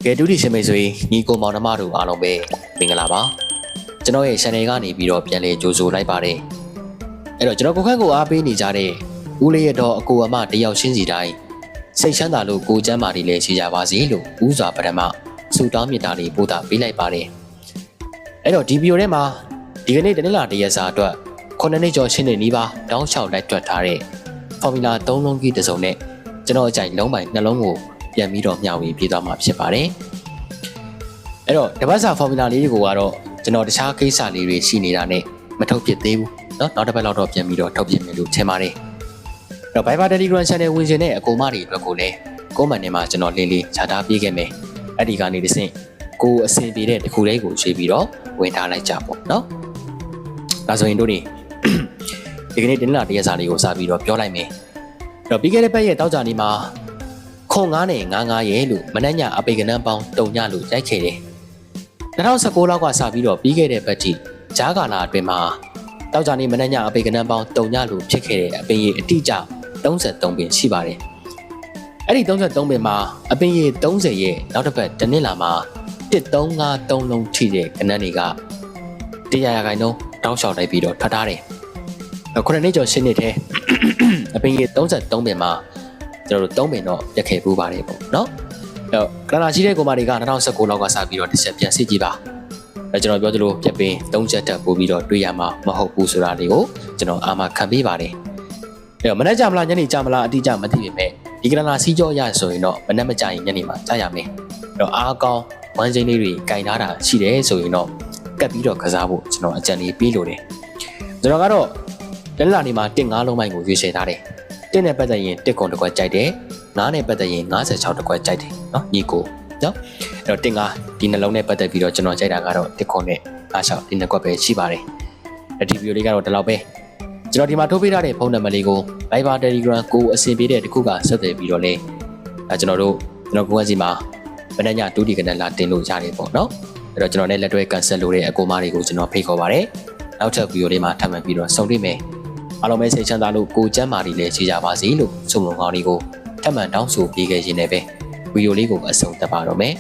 ကဲတူတီရှင်မိတ်ဆွေညီကိုမောင်နှမတို့အားလုံးပဲမင်္ဂလာပါကျွန်တော်ရဲ့ channel ကနေပြီးတော့ပြန်လည်ကြိုဆိုလိုက်ပါတယ်အဲ့တော့ကျွန်တော်ကိုခန့်ကိုအားပေးနေကြတဲ့ဦးလေးရတော့အကိုအမတယောက်ချင်းစီတိုင်းစိတ်ချမ်းသာလို့ကိုကျမ်းမာတွေလည်းရှိကြပါစေလို့ဦးစွာပထမဆုတောင်းမြတ်တာလေးပို့တာပေးလိုက်ပါတယ်အဲ့တော့ဒီဗီဒီယိုထဲမှာဒီကနေ့တနင်္လာတရက်စာအတွက်9နှစ်ကျော်ရှင်းနေနီးပါတောင်းလျှောက်လိုက်တွက်ထားတဲ့ Formula 3လုံးကြီးတစ်စုံနဲ့ကျွန်တော်အကြိုက်လုံးပိုင်နှလုံးကိုပြန်ပြီးတော့မျှဝေပေးသွားမှာဖြစ်ပါတယ်။အဲ့တော့တပတ်စာ formula လေးတွေကိုကတော့ကျွန်တော်တခြားကိစ္စလေးတွေရှိနေတာနဲ့မထုတ်ဖြစ်သေးဘူးเนาะနောက်တစ်ပတ်လောက်တော့ပြန်ပြီးတော့ထုတ်ဖြစ်မယ်လို့ထင်ပါတယ်။အဲ့တော့ Viber Telegram Channel ဝင်ရှင်တဲ့အကူမတွေအတွက်ကိုလည်း comment ထဲမှာကျွန်တော်လေးချထားပေးခဲ့မယ်။အဲ့ဒီကနေတစ်ဆင့်ကိုအဆင်ပြေတဲ့တစ်ခုလေးကိုရွေးပြီးတော့ဝင်ထားလိုက်ကြပေါ့เนาะ။ဒါဆိုရင်တို့ဒီကနေ့တင်းလာတရက်စာလေးကိုစပြီးတော့ပြောလိုက်မယ်။အဲ့တော့ပြီးခဲ့တဲ့ပတ်ရဲ့တောက်ကြနေမှာခွန်9နဲ့99ရဲ့လို့မနှက်ညအပေကနန်းပေါင်းတုံညလို့ရိုက်ခဲ့တယ်2019လောက်ကစပြီးတော့ပြီးခဲ့တဲ့ပတ်ထိဂျားကာလာအတွင်းမှာတောက်ကြနေမနှက်ညအပေကနန်းပေါင်းတုံညလို့ဖြစ်ခဲ့တဲ့အပင်ရည်အတိအကျ33ပင်ရှိပါတယ်အဲ့ဒီ33ပင်မှာအပင်ရည်30ရဲ့နောက်တစ်ပတ်တနင်္လာမှာ1353လုံးထိတဲ့ကနန်းတွေက100ခိုင်နှုန်းတောင်းလျှောက်လိုက်ပြီးတော့ထွက်ထားတယ်ခုနှစ်ကျော်10နှစ်ထဲအပင်ရည်33ပင်မှာကျွန်တော်တို့3ပင်တော့ရက်ခဲ့ပူးပါတယ်ပေါ့နော်အဲ့တော့ကလာရှိတဲ့ကောင်မတွေက2019လောက်ကစပြီးတော့တစ်ချက်ပြန်စစ်ကြည့်ပါအဲ့ကျွန်တော်ပြောသလိုပြက်ပင်3ချက်တက်ပို့ပြီးတော့တွေးရမှာမဟုတ်ဘူးဆိုတာလေးကိုကျွန်တော်အာမခံပေးပါတယ်အဲ့တော့မနေ့ကြမလားညနေကြမလားအတိအကျမသိပေမဲ့ဒီကလာစီကြောရဆိုရင်တော့မနေ့မကြရင်ညနေမှာကြားရမယ်အဲ့တော့အားကောင်းဝမ်းချင်းလေးတွေကင်ထားတာရှိတယ်ဆိုရင်တော့ကပ်ပြီးတော့ကစားဖို့ကျွန်တော်အကြံလေးပေးလို့တယ်ကျွန်တော်ကတော့တနင်္လာနေ့မှာ1-5လုံးပိုင်းကိုရွေးချယ်ထားတယ်1နဲ့ပတ်သက်ရင်1ခွန်တစ်ခွက်ကြိုက်တယ်9နဲ့ပတ်သက်ရင်56တစ်ခွက်ကြိုက်တယ်เนาะညီကိုเนาะအဲ့တော့1-5ဒီနှလုံးနဲ့ပတ်သက်ပြီးတော့ကျွန်တော်ကြိုက်တာကတော့1ခွန်နဲ့56ဒီနှစ်ခွက်ပဲရှိပါတယ်ဒီဗီဒီယိုလေးကတော့ဒီလောက်ပဲကျွန်တော်ဒီမှာထိုးပေးထားတဲ့ဖုန်းနံပါတ်လေးကို Viber Telegram ကိုအဆင်ပြေတဲ့တခုကဆက်သွယ်ပြီးတော့လဲကျွန်တော်ကိုယ်ကစီမှာဗနက်ည2ဒီကနလာတင်လို့ရတယ်ပေါ့เนาะအဲ့တော့ကျွန်တော်နဲ့လက်တွဲကန်ဆယ်လို့တဲ့အကူမတွေကိုကျွန်တော်ဖိတ်ခေါ်ပါတယ်နောက်ထပ်ဗီဒီယိုလေးမှာထပ်မံပြီးတော့ဆုံတွေ့မယ်အားလုံးပဲစိတ်ချမ်းသာလို့ကိုကျမ်းမာတွေလည်းရှိကြပါစေလို့ဆုမွန်ကောင်းလေးကိုထပ်မံတောင်းဆိုပေးခဲ့ရင်းနဲ့ပဲဗီဒီယိုလေးကိုအဆုံးသတ်ပါတော့မယ်